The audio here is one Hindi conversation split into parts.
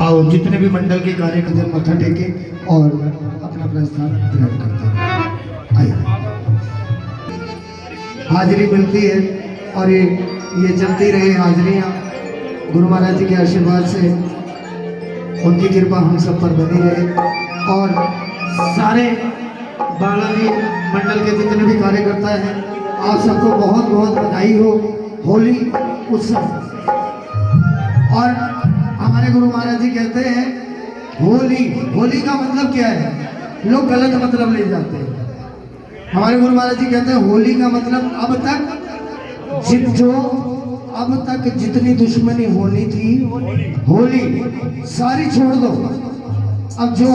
आओ जितने भी मंडल के कार्यकर्ता मत्था टेके और अपना अपना स्थान ग्रहण करते हैं। आइए हाजिरी मिलती है और ये चलती रहे हाजिरियाँ गुरु महाराज जी के आशीर्वाद से, उनकी कृपा हम सब पर बनी रहे और सारे बालाजी मंडल के जितने भी कार्यकर्ता हैं आप सबको बहुत बहुत बधाई हो होली उत्सव। और हमारे गुरु महाराज जी कहते हैं होली, होली का मतलब क्या है? लोग गलत मतलब ले जाते हैं। हमारे गुरु महाराज जी कहते हैं होली का मतलब अब तक जितनी दुश्मनी होनी थी होली सारी छोड़ दो। अब जो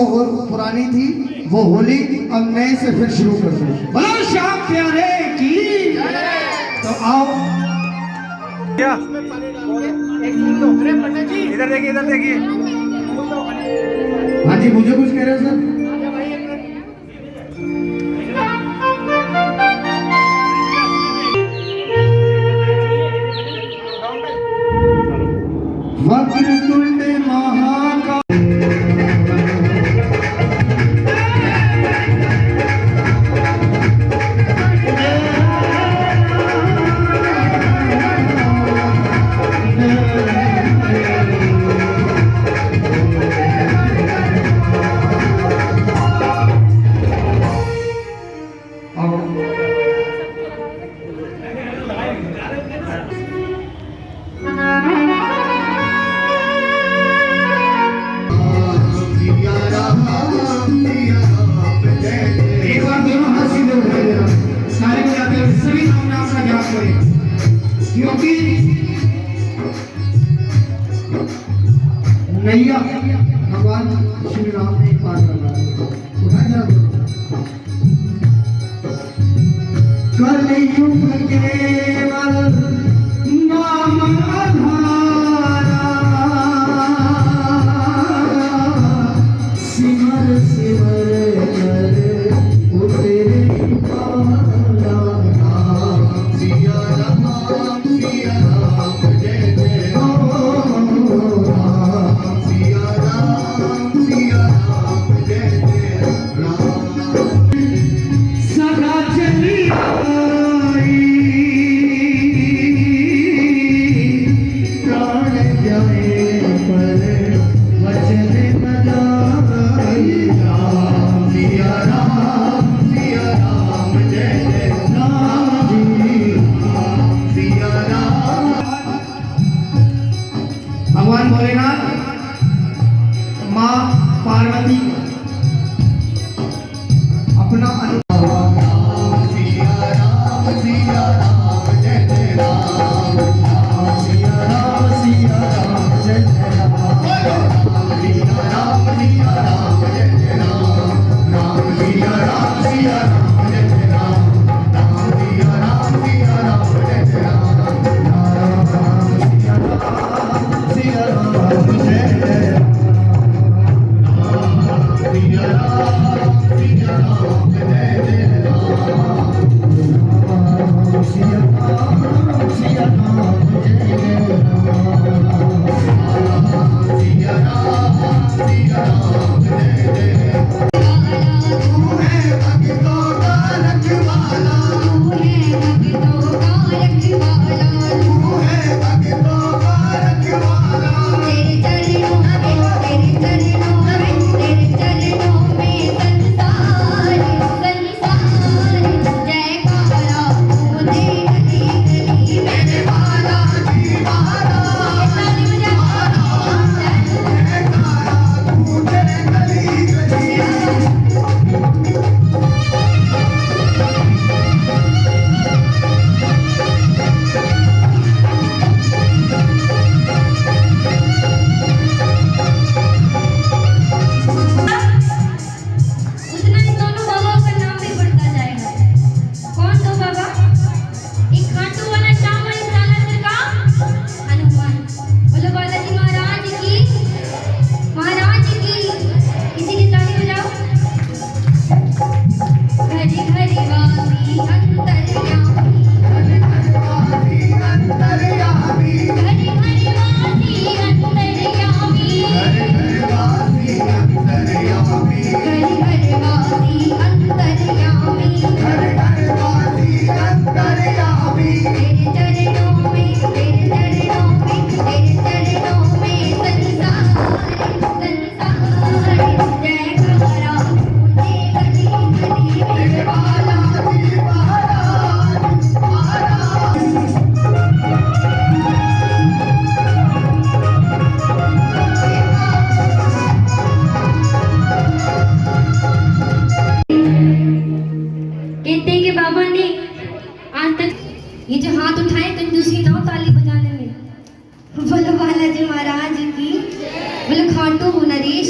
पुरानी थी वो होली अब नए से फिर शुरू कर दो। बोलो श्याम प्यारे की। तो आओ क्या इधर देखिए, इधर देखिए। हाँ जी, मुझे कुछ कह रहे हैं सर? वक्रतुंड महाकाय क्योंकि नैया भगवान श्री राम ने पार करना कलयुग केवल नाम आधारा सिमर सिमर कर उतरे सदा चली आई ये जो हाथ उठाए कंजूसी ना हो ताली बजाने में। बोलो बालाजी महाराज की, बोलो खाटू नरेश।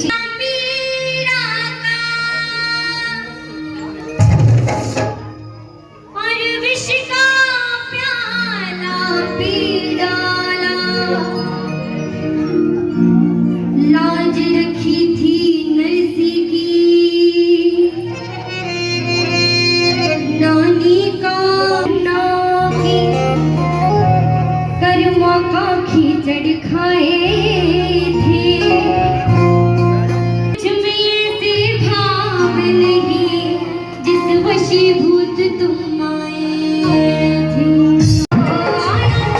और विष का प्याला पी डाला, लाज रखी थी नरसी की, नानी का कर्मा का खींचड़ खाए थे। में ऐसे भाव नहीं जिस वशीभूत तुम आए थे।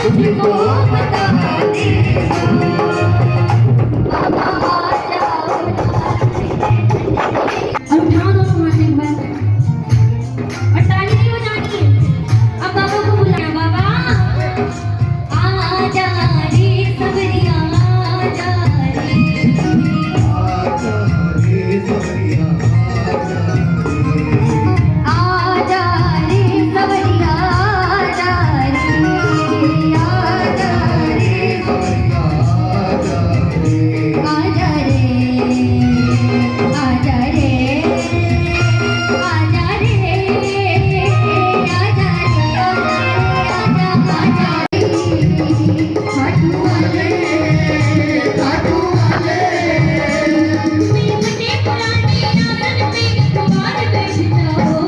तुझको बता दे और उठाओ दोनों हाथ एक बार और ताली नहीं बजानी है। अब बाबा को बुलाया, बाबा आजा रे सबरिया, आजा रे सबरिया, आजा रे सबरिया, आजा रे सबरिया, आजा रे, आजा रे, आजा रे, आजा रे, खाटू वाले, खाटू वाले, मेरे बड़े पुराने आंगन में तुम्हारे बैठ जाओ,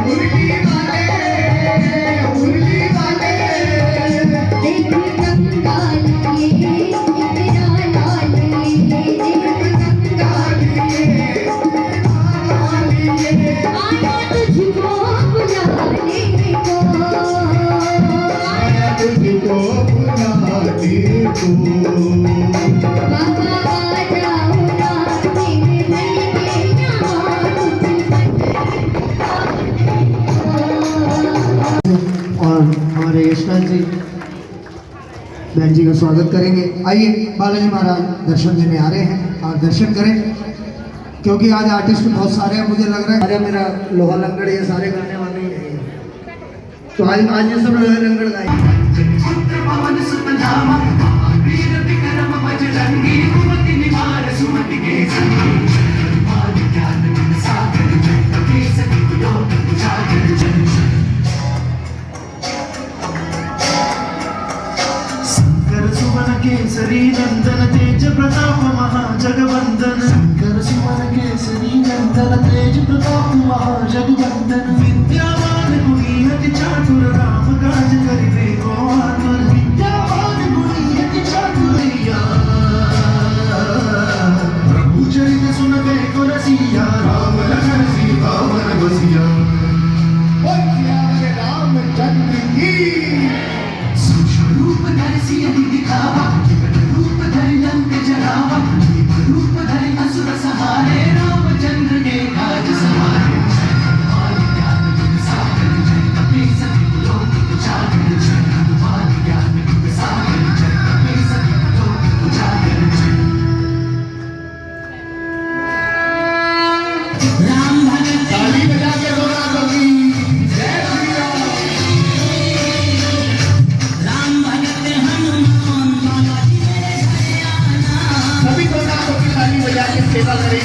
मुरली वाले, देख गंगा लिए इतना लाल लिए, देख गंगा लिए आया तुझको बुलाने को, आया तुझको बुलाने को। बाबा आ जाओ ना मेरे मन में यहाँ और हमारे यशराज जी बहन जी का स्वागत करेंगे। आइए, बालाजी महाराज दर्शन देने आ रहे हैं और दर्शन करें, क्योंकि आज आर्टिस्ट बहुत सारे हैं। मुझे लग रहा है अरे मेरा लोहा लंगड़ ये सारे गाने वाले ही हैं, तो आज ये सब लोहा लंगड़ गाएंगे। शंकर सुवन केसरी नंदन तेज प्रताप महाजगवंदन, शंकर सुवन केसरी नंदन तेज प्रताप महाजगवंदन, विद्यावान गुणी अति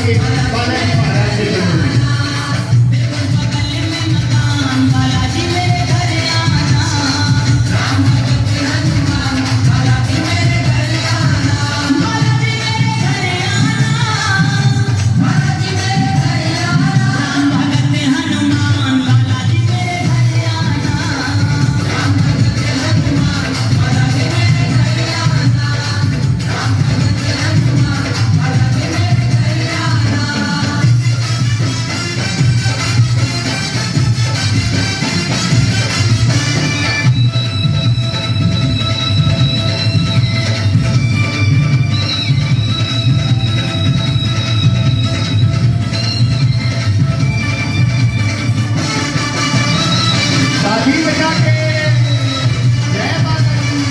करेंगे बालाजी महाराज के चरणों में। ताली बजा के जय माता दी।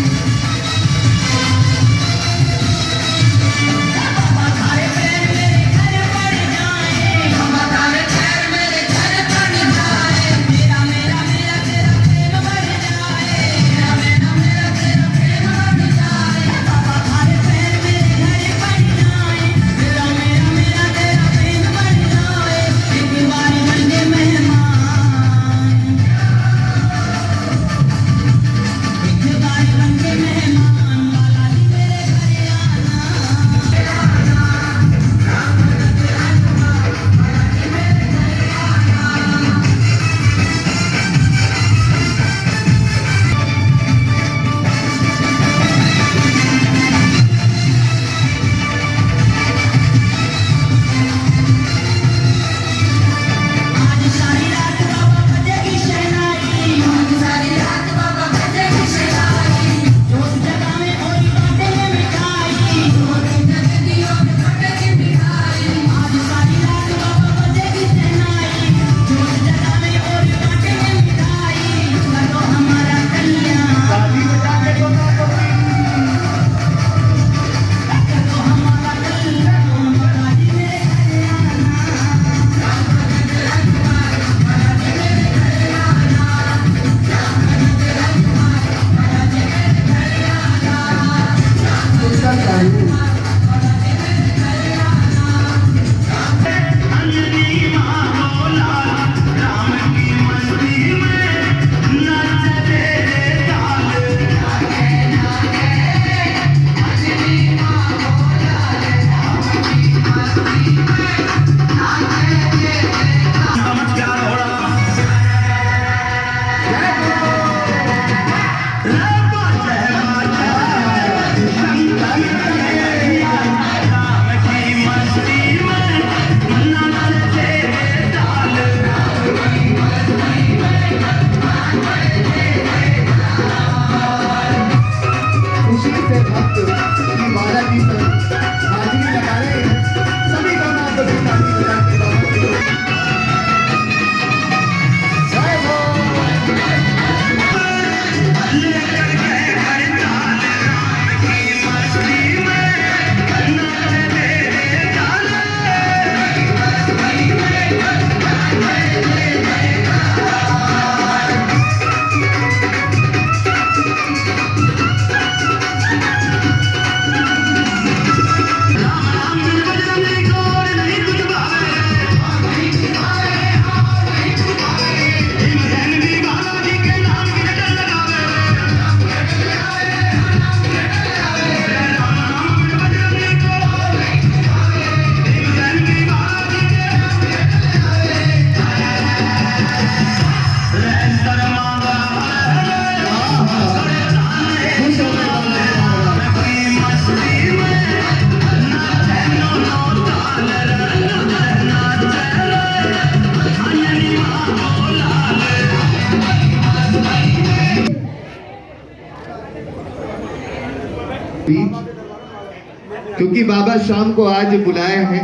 क्योंकि बाबा शाम को आज बुलाए हैं।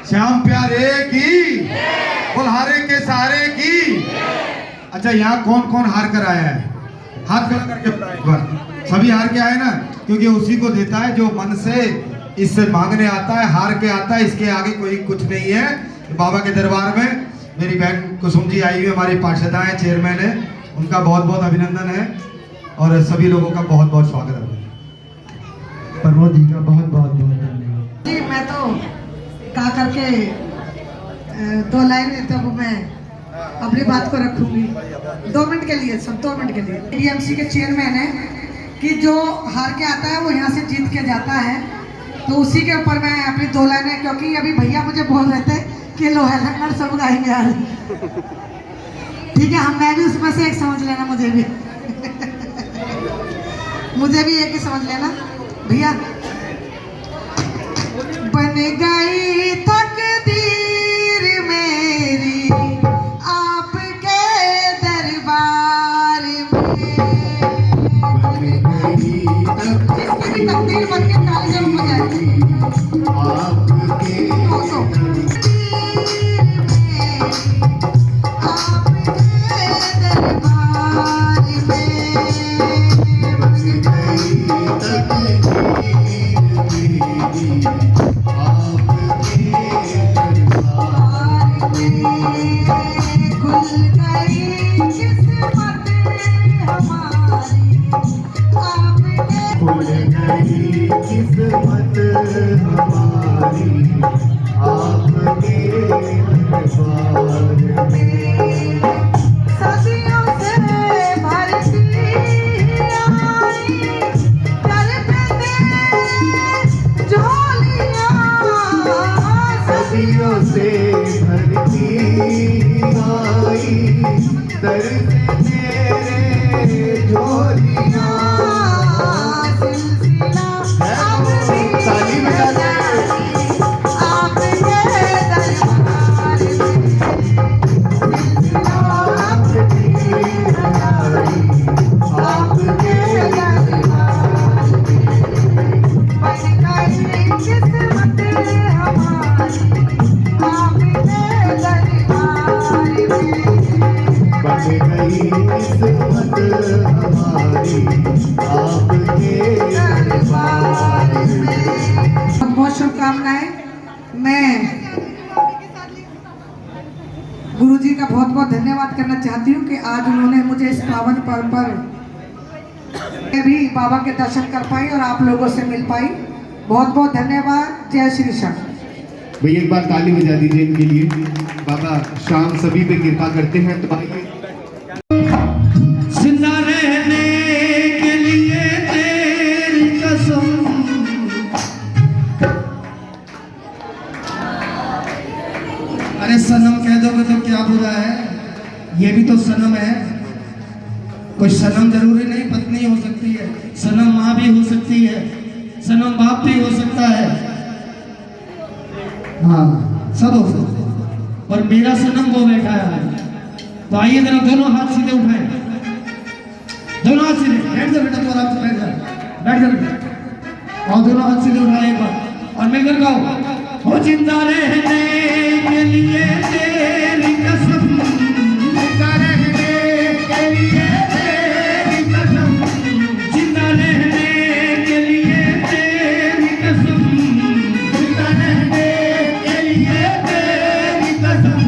श्याम प्यारे की बुल्हारे के सहारे की। अच्छा, यहाँ कौन कौन हार कर आया है? हाथ खड़ा करके बताइए। सभी हार के आए ना, क्योंकि उसी को देता है जो मन से इससे मांगने आता है, हार के आता है। इसके आगे कोई कुछ नहीं है। बाबा के दरबार में मेरी बहन कुसुम जी आई हुई, हमारी पार्षदा है, चेयरमैन है, उनका बहुत बहुत अभिनंदन है और सभी लोगों का बहुत बहुत स्वागत है। प्रमोद जी का बहुत बहुत धन्यवाद। जी मैं तो गा करके 2 लाइन तब मैं अपनी बात को रखूंगी। 2 मिनट के लिए, सब 2 मिनट के लिए। डीएमसी के चेयरमैन है कि जो हार के आता है वो यहाँ से जीत के जाता है, तो उसी के ऊपर मैं अपनी 2 लाइनें, क्योंकि अभी भैया मुझे बोल रहे थे कि लोहा लंगड़ सब गाएंगे आज। ठीक है, मैं भी उसमें से एक समझ लेना, मुझे भी एक ही समझ लेना भैया। बन गई तकदीर मेरी आपके दरबार में, जिसकी तकदीर बन के ताली जरूर बजाएगी। किस्मत हमारी आपके दरबार में। सदियों से भरती आई तड़पते झोलियां, सदियों से भरती आई दर्द तेरे झोलियां। ताली बजा दे। बहुत शुभकामनाएं। मैं गुरुजी का बहुत बहुत धन्यवाद करना चाहती हूँ कि आज उन्होंने मुझे इस पावन पर्व पर मैं भी बाबा के दर्शन कर पाई और आप लोगों से मिल पाई। बहुत बहुत धन्यवाद। जय श्री श्याम। भैया एक बार ताली बजा दीजिए इनके लिए। बाबा शाम सभी पे कृपा करते हैं, तो आइए। जिंदा रहने के लिए तेरी कसम, अरे सनम कह दोगे तो क्या बुरा है, ये भी तो सनम है। कोई सनम जरूरी नहीं पत्नी हो सकती है, सनम माँ भी हो सकती है, सनम बाप भी हो सकता है, हाँ सब हो सकता है। और मेरा सनम वो बैठा है। तो आइए जरा दोनों हाथ सीधे उठाएं, दोनों हाथ सीधे। बैठ जा बेटा, तो आराम से बैठ जा, बैठ जा बेटा। और दोनों हाथ सीधे उठाए एक बार और मिलकर गाओ। हो जिंदा रहने के लिए तेरी कसम, जिंदा रहने के लिए तेरी कसम, जिंदा रहने के लिए तेरी कसम, जिंदा रहने के लिए तेरी कसम।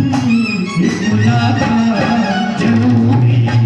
मुलाकात जरूरी है,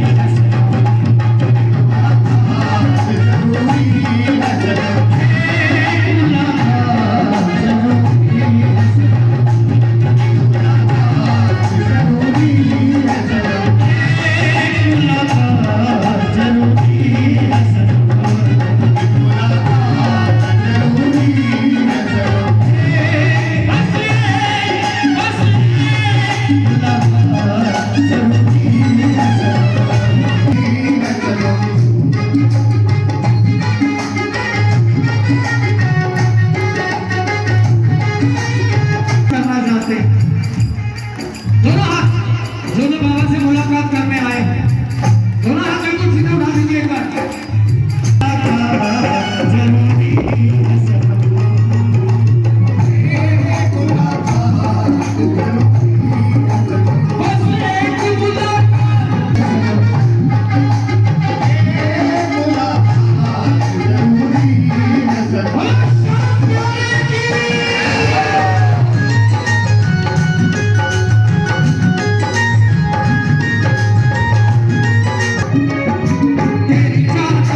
दोनों हाथ जो लोग बाबा से मुलाकात करने आए हैं, दोनों हाथ बिल्कुल सीधे उठा दीजिए एक बार। तेरी चाहत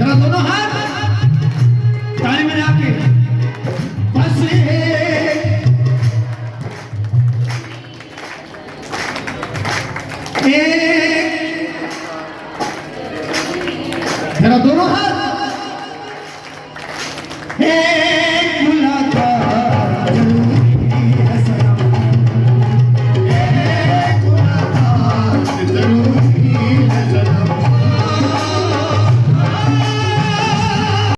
जरा दोनों हाथ ताली में आके